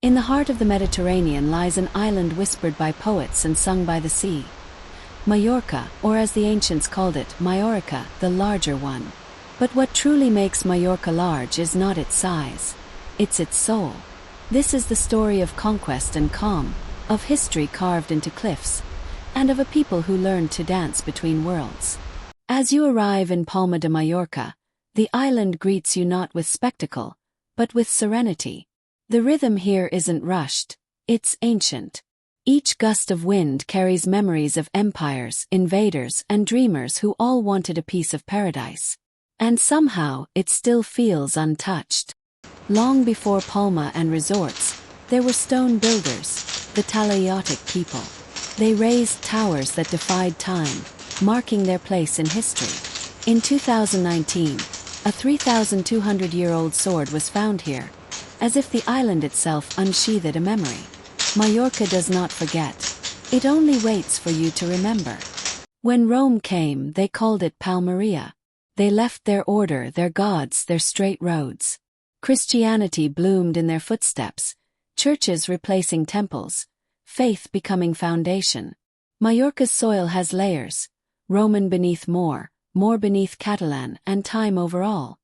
In the heart of the Mediterranean lies an island whispered by poets and sung by the sea. Mallorca, or as the ancients called it, Mallorca, the larger one. But what truly makes Mallorca large is not its size. It's its soul. This is the story of conquest and calm, of history carved into cliffs, and of a people who learned to dance between worlds. As you arrive in Palma de Mallorca, the island greets you not with spectacle, but with serenity. The rhythm here isn't rushed, it's ancient. Each gust of wind carries memories of empires, invaders, and dreamers who all wanted a piece of paradise. And somehow, it still feels untouched. Long before Palma and resorts, there were stone builders, the Talaiotic people. They raised towers that defied time, marking their place in history. In 2019, a 3,200-year-old sword was found here, as if the island itself unsheathed a memory. Mallorca does not forget. It only waits for you to remember. When Rome came, they called it Palmaria. They left their order, their gods, their straight roads. Christianity bloomed in their footsteps, churches replacing temples, faith becoming foundation. Mallorca's soil has layers, Roman beneath Moor beneath Catalan, and time overall.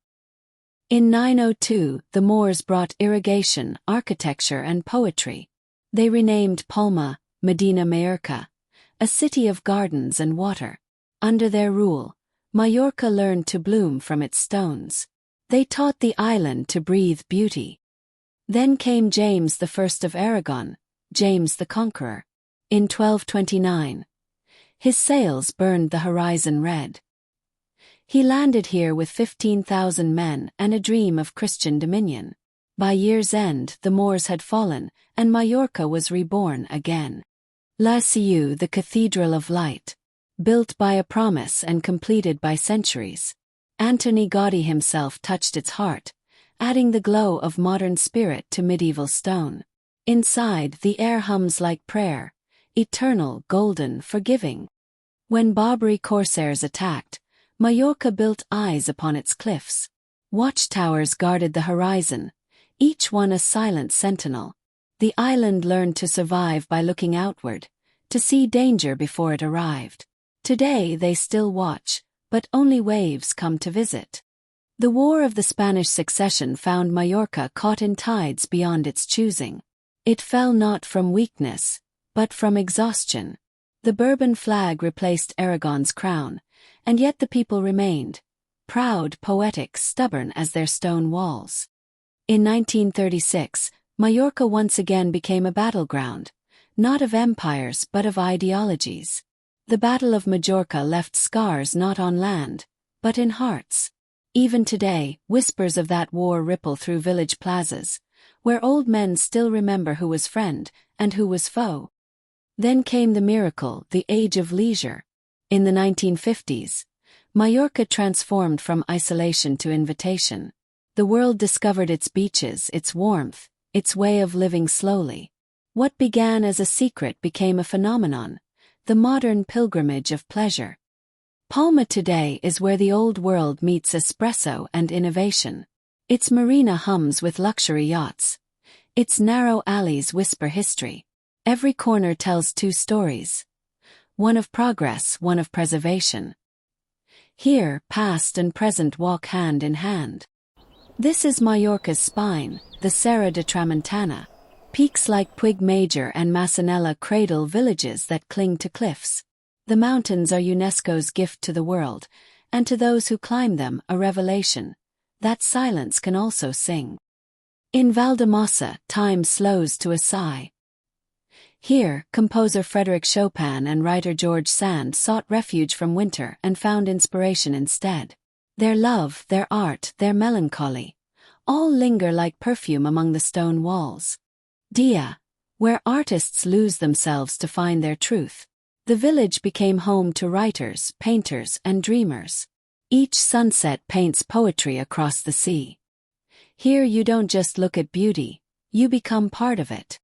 In 902, the Moors brought irrigation, architecture, and poetry. They renamed Palma, Medina Mallorca, a city of gardens and water. Under their rule, Mallorca learned to bloom from its stones. They taught the island to breathe beauty. Then came James I of Aragon, James the Conqueror. In 1229, his sails burned the horizon red. He landed here with 15,000 men and a dream of Christian dominion. By year's end, the Moors had fallen, and Mallorca was reborn again. La Seu, the Cathedral of Light. Built by a promise and completed by centuries. Antoni Gaudí himself touched its heart, adding the glow of modern spirit to medieval stone. Inside, the air hums like prayer, eternal, golden, forgiving. When Barbary corsairs attacked, Mallorca built eyes upon its cliffs. Watchtowers guarded the horizon, each one a silent sentinel. The island learned to survive by looking outward, to see danger before it arrived. Today they still watch, but only waves come to visit. The War of the Spanish Succession found Mallorca caught in tides beyond its choosing. It fell not from weakness, but from exhaustion. The Bourbon flag replaced Aragon's crown, and yet the people remained, proud, poetic, stubborn as their stone walls. In 1936, Mallorca once again became a battleground, not of empires but of ideologies. The Battle of Majorca left scars not on land, but in hearts. Even today, whispers of that war ripple through village plazas, where old men still remember who was friend and who was foe. Then came the miracle, the age of leisure. In the 1950s, Mallorca transformed from isolation to invitation. The world discovered its beaches, its warmth, its way of living slowly. What began as a secret became a phenomenon, the modern pilgrimage of pleasure. Palma today is where the old world meets espresso and innovation. Its marina hums with luxury yachts. Its narrow alleys whisper history. Every corner tells two stories. One of progress, one of preservation. Here, past and present walk hand in hand. This is Mallorca's spine, the Serra de Tramuntana. Peaks like Puig Major and Massanella cradle villages that cling to cliffs. The mountains are UNESCO's gift to the world, and to those who climb them, a revelation that silence can also sing. In Valdemossa, time slows to a sigh. Here, composer Frédéric Chopin and writer George Sand sought refuge from winter and found inspiration instead. Their love, their art, their melancholy, all linger like perfume among the stone walls. Dia, where artists lose themselves to find their truth. The village became home to writers, painters, and dreamers. Each sunset paints poetry across the sea. Here you don't just look at beauty, you become part of it.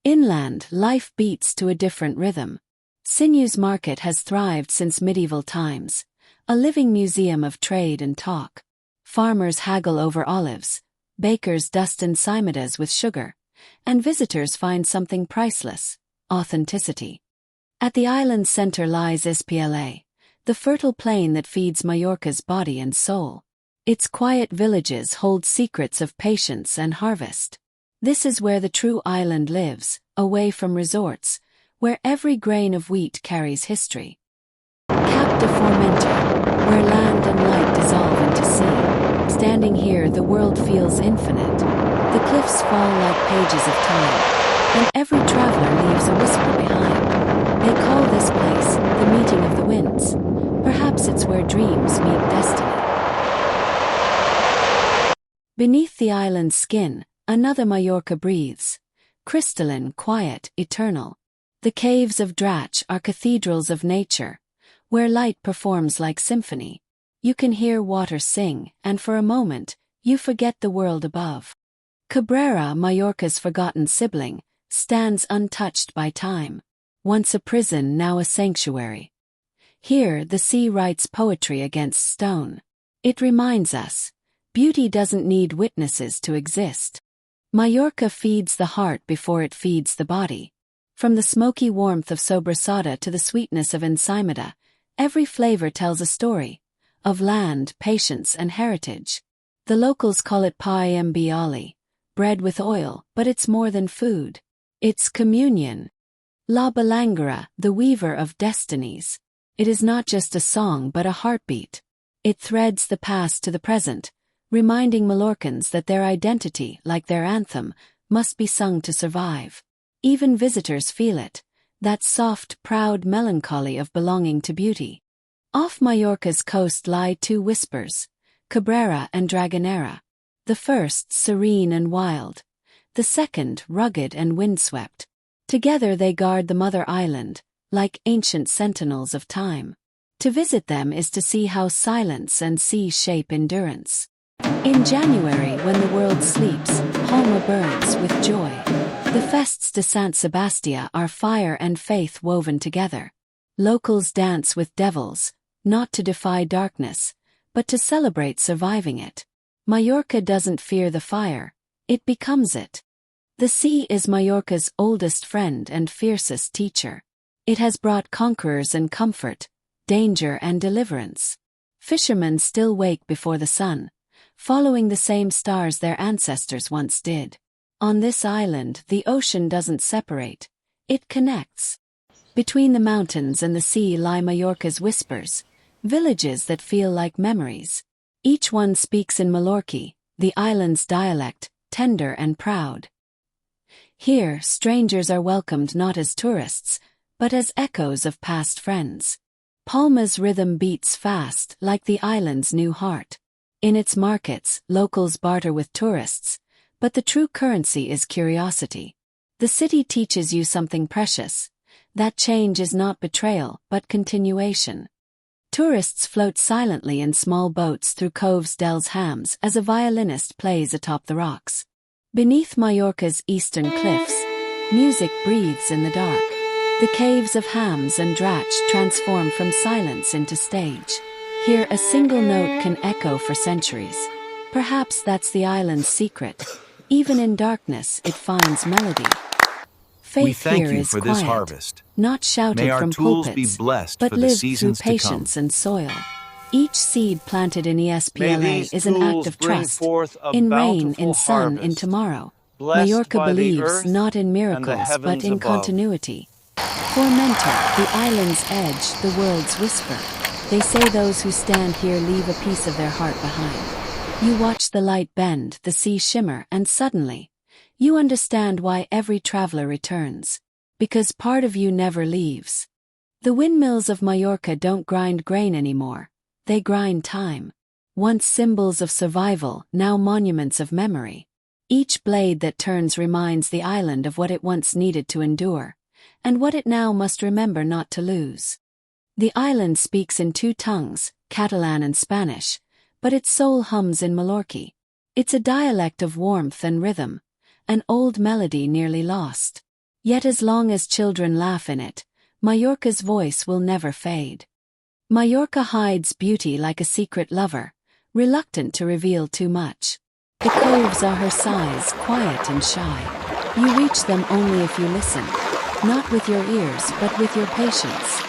Inland, life beats to a different rhythm. Sinew's Market has thrived since medieval times, a living museum of trade and talk. Farmers haggle over olives, bakers dust ensaïmadas with sugar, and visitors find something priceless: authenticity. At the island's center lies Ispla, the fertile plain that feeds Mallorca's body and soul. Its quiet villages hold secrets of patience and harvest. This is where the true island lives, away from resorts, where every grain of wheat carries history. Cap de Formentor, where land and light dissolve into sea. Standing here, the world feels infinite. The cliffs fall like pages of time, and every traveler leaves a whisper behind. They call this place the meeting of the winds. Perhaps it's where dreams meet destiny. Beneath the island's skin, another Mallorca breathes. Crystalline, quiet, eternal. The caves of Drach are cathedrals of nature, where light performs like symphony. You can hear water sing, and for a moment, you forget the world above. Cabrera, Mallorca's forgotten sibling, stands untouched by time. Once a prison, now a sanctuary. Here, the sea writes poetry against stone. It reminds us, beauty doesn't need witnesses to exist. Mallorca feeds the heart before it feeds the body. From the smoky warmth of sobrasada to the sweetness of ensaimada, every flavor tells a story of land, patience, and heritage. The locals call it paembiali, bread with oil, but it's more than food. It's communion. La Balangara, the weaver of destinies. It is not just a song but a heartbeat. It threads the past to the present, reminding Mallorcans that their identity, like their anthem, must be sung to survive. Even visitors feel it, that soft, proud melancholy of belonging to beauty. Off Mallorca's coast lie two whispers, Cabrera and Dragonera. The first serene and wild, the second rugged and windswept. Together they guard the mother island, like ancient sentinels of time. To visit them is to see how silence and sea shape endurance. In January, when the world sleeps, Palma burns with joy. The Fests de Sant Sebastià are fire and faith woven together. Locals dance with devils, not to defy darkness, but to celebrate surviving it. Mallorca doesn't fear the fire, it becomes it. The sea is Mallorca's oldest friend and fiercest teacher. It has brought conquerors and comfort, danger and deliverance. Fishermen still wake before the sun, following the same stars their ancestors once did. On this island, the ocean doesn't separate, it connects. Between the mountains and the sea lie Mallorca's whispers, villages that feel like memories. Each one speaks in Mallorquí, the island's dialect, tender and proud. Here, strangers are welcomed not as tourists, but as echoes of past friends. Palma's rhythm beats fast, like the island's new heart. In its markets, locals barter with tourists, but the true currency is curiosity. The city teaches you something precious. That change is not betrayal, but continuation. Tourists float silently in small boats through coves dells hams as a violinist plays atop the rocks. Beneath Mallorca's eastern cliffs, music breathes in the dark. The caves of Hams and Drach transform from silence into stage. Here a single note can echo for centuries. Perhaps that's the island's secret. Even in darkness it finds melody. Faith here is quiet, this harvest. Not shouted from pulpits, but lived through patience and soil. Each seed planted in ESPLA is an act of trust. In rain, in sun, in tomorrow. Mallorca believes not in miracles but in continuity. Formentor, the island's edge, the world's whisper. They say those who stand here leave a piece of their heart behind. You watch the light bend, the sea shimmer, and suddenly, you understand why every traveler returns. Because part of you never leaves. The windmills of Mallorca don't grind grain anymore. They grind time. Once symbols of survival, now monuments of memory. Each blade that turns reminds the island of what it once needed to endure, and what it now must remember not to lose. The island speaks in two tongues, Catalan and Spanish, but its soul hums in Mallorquí. It's a dialect of warmth and rhythm, an old melody nearly lost. Yet as long as children laugh in it, Mallorca's voice will never fade. Mallorca hides beauty like a secret lover, reluctant to reveal too much. The coves are her sighs, quiet and shy. You reach them only if you listen, not with your ears but with your patience.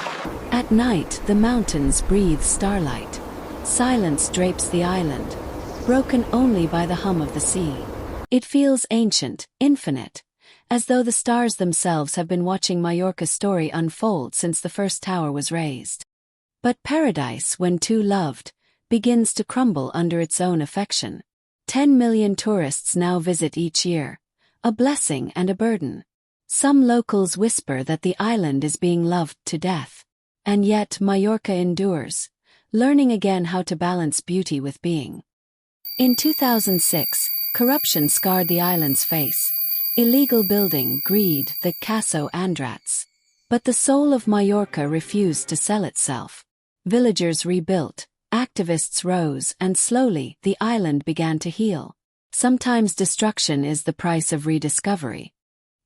At night, the mountains breathe starlight. Silence drapes the island, broken only by the hum of the sea. It feels ancient, infinite, as though the stars themselves have been watching Mallorca's story unfold since the first tower was raised. But paradise, when too loved, begins to crumble under its own affection. 10 million tourists now visit each year, a blessing and a burden. Some locals whisper that the island is being loved to death. And yet Mallorca endures, learning again how to balance beauty with being. In 2006, corruption scarred the island's face. Illegal building, greed, the caso andrats. But the soul of Mallorca refused to sell itself. Villagers rebuilt, activists rose, and slowly the island began to heal. Sometimes destruction is the price of rediscovery.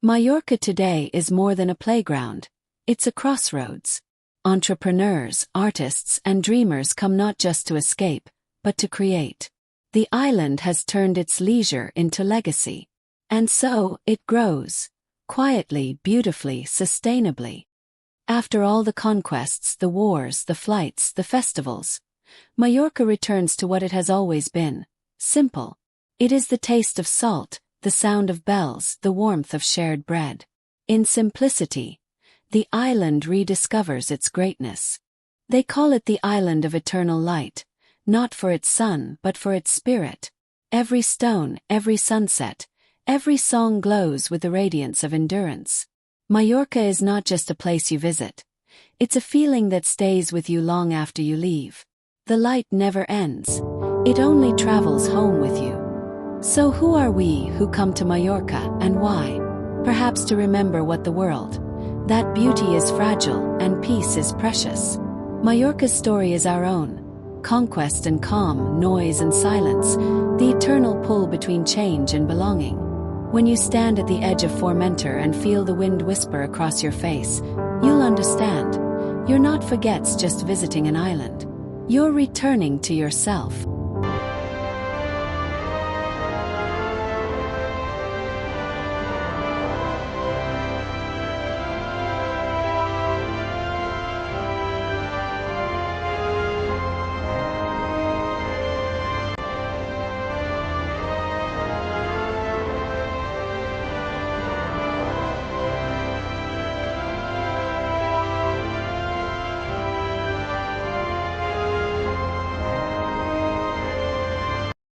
Mallorca today is more than a playground. It's a crossroads. Entrepreneurs, artists, and dreamers come not just to escape, but to create. The island has turned its leisure into legacy. And so, it grows. Quietly, beautifully, sustainably. After all the conquests, the wars, the flights, the festivals, Mallorca returns to what it has always been. Simple. It is the taste of salt, the sound of bells, the warmth of shared bread. In simplicity, the island rediscovers its greatness. They call it the island of eternal light, not for its sun but for its spirit. Every stone, every sunset, every song glows with the radiance of endurance. Mallorca is not just a place you visit. It's a feeling that stays with you long after you leave. The light never ends. It only travels home with you. So who are we who come to Mallorca, and why? Perhaps to remember what the world, that beauty is fragile and peace is precious. Mallorca's story is our own. Conquest and calm, noise and silence, the eternal pull between change and belonging. When you stand at the edge of Formentor and feel the wind whisper across your face, you'll understand. You're not forgets just visiting an island. You're returning to yourself.